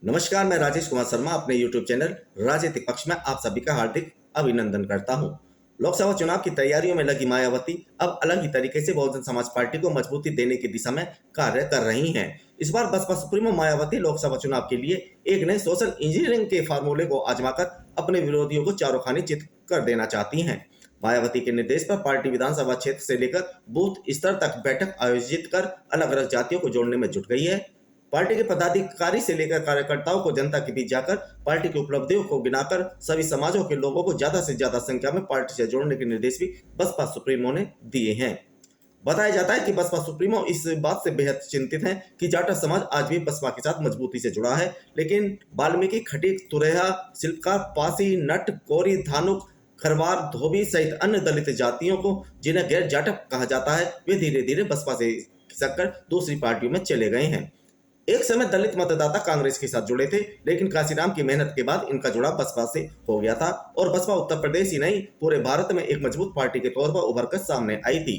नमस्कार, मैं राजेश कुमार शर्मा अपने YouTube चैनल राजनीतिक पक्ष में आप सभी का हार्दिक अभिनंदन करता हूं। लोकसभा चुनाव की तैयारियों में लगी मायावती अब अलग ही तरीके से बहुजन समाज पार्टी को मजबूती देने की दिशा में कार्य कर रही हैं। इस बार बसपा सुप्रीमो मायावती लोकसभा चुनाव के लिए एक नए सोशल इंजीनियरिंग के फार्मूले को आजमाकर अपने विरोधियों को चारों खानी चित कर देना चाहती हैं। मायावती के निर्देश पर पार्टी विधानसभा क्षेत्र से लेकर बूथ स्तर तक बैठक आयोजित कर अलग अलग जातियों को जोड़ने में जुट गई है। पार्टी के पदाधिकारी से लेकर कार्यकर्ताओं को जनता के बीच जाकर पार्टी की उपलब्धियों को गिनाकर सभी समाजों के लोगों को ज्यादा से ज्यादा संख्या में पार्टी से जोड़ने के निर्देश भी बसपा सुप्रीमो ने दिए हैं। बताया जाता है कि बसपा सुप्रीमो इस बात से बेहद चिंतित हैं कि जाटा समाज आज भी बसपा के साथ मजबूती से जुड़ा है, लेकिन वाल्मीकि, खटीक, तुरेहा, शिल्पकार, पासी, नट, कोरी, धानुक, खरवार, धोबी सहित अन्य दलित जातियों को जिन्हें गैर जाटक कहा जाता है, वे धीरे धीरे बसपा से खिसककर दूसरी पार्टियों में चले गए हैं। एक समय दलित मतदाता कांग्रेस के साथ जुड़े थे, लेकिन काशीराम की मेहनत के बाद इनका जुड़ाव बसपा से हो गया था और बसपा उत्तर प्रदेश ही नहीं पूरे भारत में एक मजबूत पार्टी के तौर पर उभर कर सामने आई थी।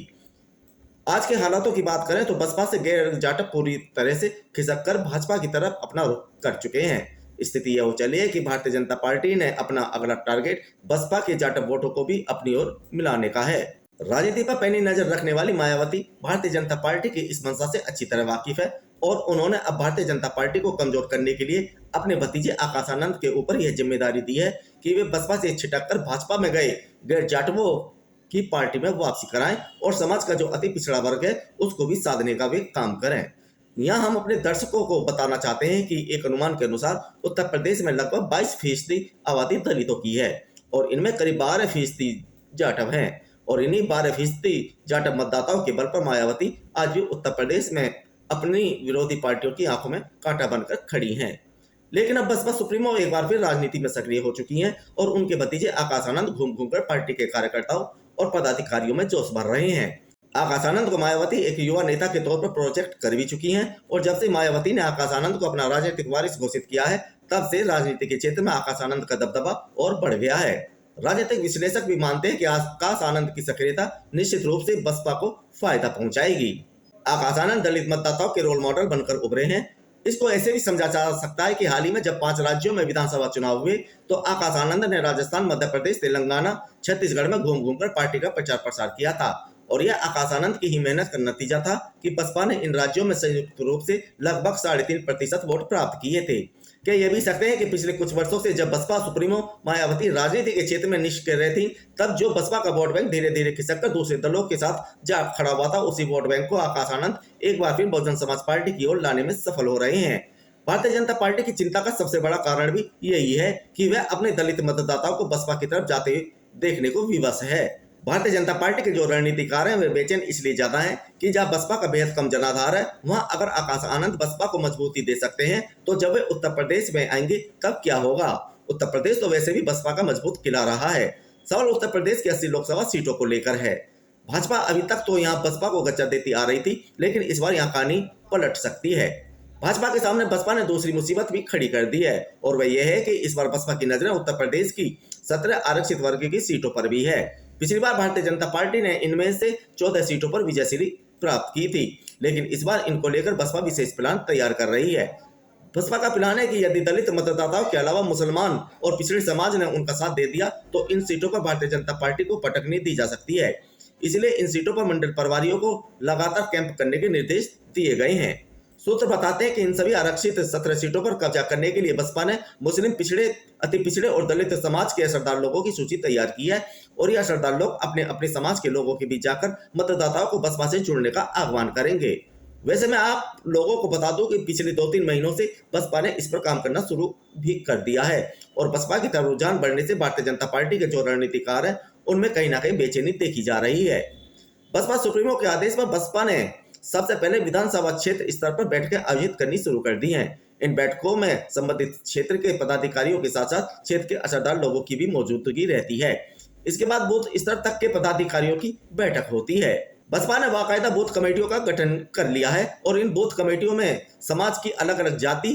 आज के हालातों की बात करें तो बसपा से गैर जाटक पूरी तरह से खिसक कर भाजपा की तरफ अपना रुख कर चुके हैं। स्थिति यह हो चली है कि भारतीय जनता पार्टी ने अपना अगला टारगेट बसपा के जाटक वोटों को भी अपनी ओर मिलाने का है। राजनीति पर पैनी नजर रखने वाली मायावती भारतीय जनता पार्टी की इस मंशा से अच्छी तरह वाकिफ है और उन्होंने अब भारतीय जनता पार्टी को कमजोर करने के लिए अपने भतीजे आकाश आनंद के ऊपर यह जिम्मेदारी दी है कि वे बसपा से छिटक कर भाजपा में गए गैर जाटवों की पार्टी में वापसी कराएं और समाज का जो अति पिछड़ा वर्ग है उसको भी साधने का वे काम करें। यहाँ हम अपने दर्शकों को बताना चाहते हैं कि एक अनुमान के अनुसार उत्तर प्रदेश में लगभग 22% आबादी दलितों की है और इनमें करीब 12% जाटव हैं और इन्हीं 12% जाटव मतदाताओं के बल पर मायावती आज भी उत्तर प्रदेश में अपनी विरोधी पार्टियों की आंखों में कांटा बनकर खड़ी हैं। लेकिन अब बसपा सुप्रीमो एक बार फिर राजनीति में सक्रिय हो चुकी हैं और उनके भतीजे आकाश आनंद घूम घूम कर पार्टी के कार्यकर्ताओं और पदाधिकारियों में जोश भर रहे हैं। आकाश आनंद को मायावती एक युवा नेता के तौर पर प्रोजेक्ट कर भी चुकी हैं और जब से मायावती ने आकाश आनंद को अपना राजनीतिक वारिस घोषित किया है तब से राजनीति के क्षेत्र में आकाश आनंद का दबदबा और बढ़ गया है। राजनीतिक विश्लेषक भी मानते हैं कि आकाश आनंद की सक्रियता निश्चित रूप से बसपा को फायदा पहुंचाएगी। आकाश आनंद दलित मतदाताओं के रोल मॉडल बनकर उभरे हैं। इसको ऐसे भी समझा जा सकता है कि हाल ही में जब 5 राज्यों में विधानसभा चुनाव हुए तो आकाश आनंद ने राजस्थान, मध्य प्रदेश, तेलंगाना, छत्तीसगढ़ में घूम घूम कर पार्टी का प्रचार प्रसार किया था और यह आकाश आनंद की ही मेहनत का नतीजा था कि बसपा ने इन राज्यों में संयुक्त रूप से लगभग 3.5% वोट प्राप्त किए थे। क्या ये भी सकते हैं कि पिछले कुछ वर्षों से जब बसपा सुप्रीमो मायावती राजनीति के क्षेत्र में निष्क्रिय थी तब जो बसपा का वोट बैंक धीरे धीरे खिसक कर दूसरे दलों के साथ जा खड़ा हुआ था, उसी वोट बैंक को आकाश आनंद एक बार फिर बहुजन समाज पार्टी की ओर लाने में सफल हो रहे हैं। भारतीय जनता पार्टी की चिंता का सबसे बड़ा कारण भी यही है कि वह अपने दलित मतदाताओं को बसपा की तरफ जाते देखने को विवश है। भारतीय जनता पार्टी के जो रणनीतिकार हैं वे बेचैन इसलिए ज्यादा हैं कि जहां बसपा का बेहद कम जनाधार है वहां अगर आकाश आनंद बसपा को मजबूती दे सकते हैं तो जब वे उत्तर प्रदेश में आएंगे तब क्या होगा। उत्तर प्रदेश तो वैसे भी बसपा का मजबूत किला रहा है। सवाल उत्तर प्रदेश की 80 लोकसभा सीटों को लेकर है। भाजपा अभी तक तो यहाँ बसपा को गच्चा देती आ रही थी, लेकिन इस बार यहाँ कहानी पलट सकती है। भाजपा के सामने बसपा ने दूसरी मुसीबत भी खड़ी कर दी है और वह यह है कि इस बार बसपा की नजरें उत्तर प्रदेश की 17 आरक्षित वर्ग की सीटों पर भी है। पिछली बार भारतीय जनता पार्टी ने इनमें से 14 सीटों पर विजयश्री प्राप्त की थी, लेकिन इस बार इनको लेकर बसपा विशेष प्लान तैयार कर रही है। बसपा का प्लान है कि यदि दलित मतदाताओं के अलावा मुसलमान और पिछड़े समाज ने उनका साथ दे दिया तो इन सीटों पर भारतीय जनता पार्टी को पटकनी दी जा सकती है। इसलिए इन सीटों पर मंडल प्रभारियों को लगातार कैंप करने के निर्देश दिए गए हैं। सूत्र बताते हैं कि इन सभी आरक्षित 17 सीटों पर कब्जा करने के लिए बसपा ने मुस्लिम, पिछड़े, अति पिछड़े और दलित समाज के असरदार लोगों की सूची तैयार की है और ये असरदार लोग अपने अपने समाज के लोगों के बीच जाकर मतदाताओं को बसपा से जुड़ने का आह्वान करेंगे। वैसे मैं आप लोगों को बता दूं कि पिछले 2-3 महीनों से बसपा ने इस पर काम करना शुरू भी कर दिया है और बसपा की तरफ रुझान बढ़ने से भारतीय जनता पार्टी के जो रणनीतिकार है उनमें कहीं ना कहीं बेचैनी देखी जा रही है। बसपा सुप्रीमो के आदेश पर बसपा ने सबसे पहले विधानसभा क्षेत्र स्तर पर बैठकें आयोजित करनी शुरू कर दी हैं। इन बैठकों में संबंधित क्षेत्र के पदाधिकारियों के साथ साथ क्षेत्र के असरदार लोगों की भी मौजूदगी रहती है। इसके बाद बूथ स्तर तक के पदाधिकारियों की बैठक होती है। बसपा ने बाकायदा बूथ कमेटियों का गठन कर लिया है और इन बूथ कमेटियों में समाज की अलग अलग जाति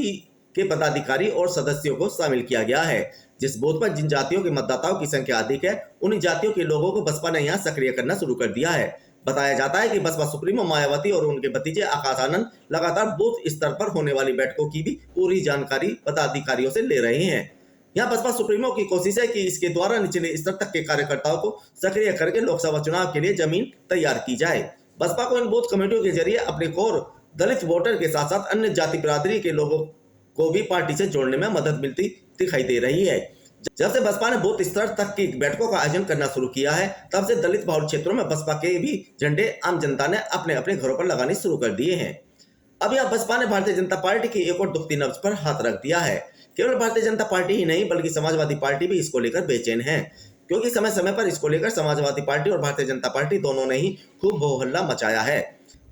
के पदाधिकारी और सदस्यों को शामिल किया गया है। जिस बूथ पर जिन जातियों के मतदाताओं की संख्या अधिक है उन्हीं जातियों के लोगों को बसपा ने यहाँ सक्रिय करना शुरू कर दिया है। बताया जाता है कि बसपा सुप्रीमो मायावती और उनके भतीजे आकाश आनंद लगातार बूथ स्तर पर होने वाली बैठकों की भी पूरी जानकारी पदाधिकारियों से ले रहे हैं। यहाँ बसपा सुप्रीमो की कोशिश है कि इसके द्वारा निचले स्तर तक के कार्यकर्ताओं को सक्रिय करके लोकसभा चुनाव के लिए जमीन तैयार की जाए। बसपा को इन बूथ कमेटियों के जरिए अपने कोर दलित वोटर के साथ साथ अन्य जाति बिरादरी के लोगों को भी पार्टी से जोड़ने में मदद मिलती दिखाई दे रही है। जब से बसपा ने बूथ स्तर तक की बैठकों का आयोजन करना शुरू किया है, तब से दलित बहुल क्षेत्रों में बसपा के भी झंडे आम जनता ने अपने अपने घरों पर लगाने शुरू कर दिए हैं। अब यह बसपा ने भारतीय जनता पार्टी की एक और दुखती नब्ज पर हाथ रख दिया है। केवल भारतीय जनता पार्टी ही नहीं बल्कि समाजवादी पार्टी भी इसको लेकर बेचैन है, क्योंकि समय समय पर इसको लेकर समाजवादी पार्टी और भारतीय जनता पार्टी दोनों ने ही खूब हो हल्ला मचाया है।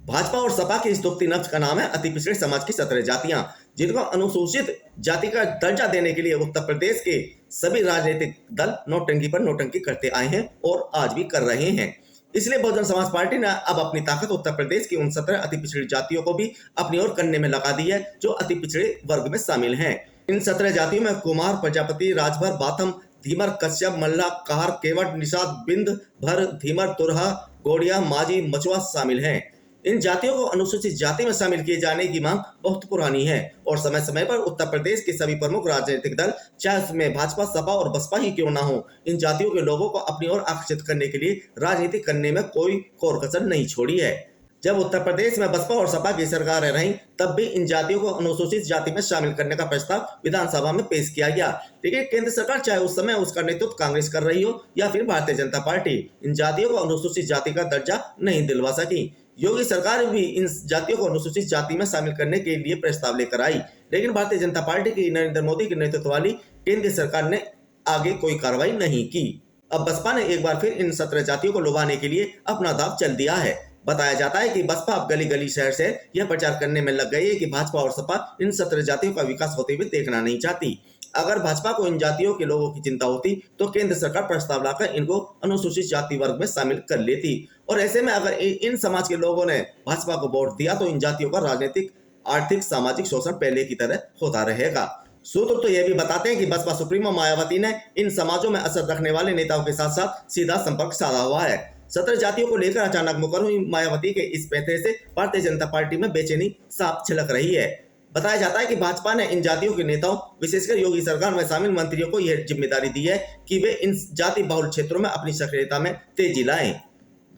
भाजपा और सपा की इस दुखती नब्ज का नाम है अति पिछड़े समाज की 17 जातियां, जिनको अनुसूचित जाति का दर्जा देने के लिए उत्तर प्रदेश के सभी राजनीतिक दल नौटंकी पर नौटंकी करते आए हैं और आज भी कर रहे हैं। इसलिए बहुजन समाज पार्टी ने अब अपनी ताकत उत्तर प्रदेश की उन 17 अति पिछड़ी जातियों को भी अपनी ओर करने में लगा दी है, जो अति पिछड़े वर्ग में शामिल हैं। इन 17 जातियों में कुमार, प्रजापति, राजभर, बाथम, धीमर, कश्यप, मल्ला, कहार, केवट, निषाद, बिंद, भर, धीमर, तुरहा, गोड़िया, माझी, मचुआ शामिल हैं। इन जातियों को अनुसूचित जाति में शामिल किए जाने की मांग बहुत पुरानी है और समय समय पर उत्तर प्रदेश के सभी प्रमुख राजनीतिक दल, चाहे उसमें भाजपा, सपा और बसपा ही क्यों ना हो, इन जातियों के लोगों को अपनी ओर आकर्षित करने के लिए राजनीति करने में कोई कोर कसर नहीं छोड़ी है। जब उत्तर प्रदेश में बसपा और सपा की सरकारें रहीं, तब भी इन जातियों को अनुसूचित जाति में शामिल करने का प्रस्ताव विधानसभा में पेश किया गया, लेकिन केंद्र सरकार, चाहे उस समय उसका नेतृत्व कांग्रेस कर रही हो या फिर भारतीय जनता पार्टी, इन जातियों को अनुसूचित जाति का दर्जा नहीं दिलवा सकी। योगी सरकार भी इन जातियों को अनुसूचित जाति में शामिल करने के लिए प्रस्ताव लेकर आई, लेकिन भारतीय जनता पार्टी की नरेंद्र मोदी के नेतृत्व वाली केंद्रीय सरकार ने आगे कोई कार्रवाई नहीं की। अब बसपा ने एक बार फिर इन 17 जातियों को लुभाने के लिए अपना दांव चल दिया है। बताया जाता है कि बसपा अब गली गली शहर से यह प्रचार करने में लग गई है कि भाजपा और सपा इन 17 जातियों का विकास होते हुए देखना नहीं चाहती। अगर भाजपा को इन जातियों के लोगों की चिंता होती तो केंद्र सरकार प्रस्ताव लाकर इनको अनुसूचित जाति वर्ग में शामिल कर लेती, और ऐसे में अगर इन समाज के लोगों ने भाजपा को वोट दिया तो इन जातियों का राजनीतिक, आर्थिक, सामाजिक शोषण पहले की तरह होता रहेगा। सूत्र तो यह भी बताते हैं कि बसपा सुप्रीमो मायावती ने इन समाजों में असर रखने वाले नेताओं के साथ साथ सीधा संपर्क साधा हुआ है। 17 जातियों को लेकर अचानक मुकर हुई मायावती के इस फैसले से भारतीय जनता पार्टी में बेचैनी साफ झलक रही है। बताया जाता है कि भाजपा ने इन जातियों के नेताओं, विशेषकर योगी सरकार में शामिल मंत्रियों को यह जिम्मेदारी दी है कि वे इन जाति बहुल क्षेत्रों में अपनी सक्रियता में तेजी लाएं।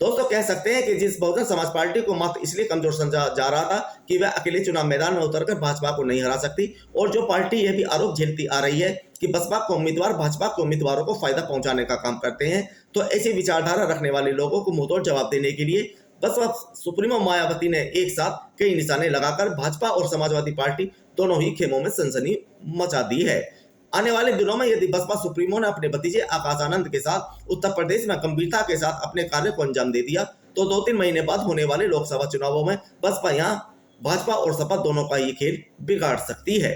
दोस्तों, कह सकते हैं कि जिस बहुजन समाज पार्टी को मात्र इसलिए कमजोर समझा जा रहा था कि वह अकेले चुनाव मैदान में उतरकर भाजपा को नहीं हरा सकती, और जो पार्टी यह भी आरोप झेलती आ रही है कि बसपा के उम्मीदवार भाजपा के उम्मीदवारों को फायदा पहुंचाने का काम करते हैं, तो ऐसी विचारधारा रखने वाले लोगों को मुंहतोड़ जवाब देने के लिए बसपा सुप्रीमो मायावती ने एक साथ कई निशाने लगाकर भाजपा और समाजवादी पार्टी दोनों ही खेमों में सनसनी मचा दी है। आने वाले दिनों में यदि बसपा सुप्रीमो ने अपने भतीजे आकाश आनंद के साथ उत्तर प्रदेश में गंभीरता के साथ अपने कार्य को अंजाम दे दिया तो 2-3 महीने बाद होने वाले लोकसभा चुनावों में बसपा यहाँ भाजपा और सपा दोनों का ये खेल बिगाड़ सकती है।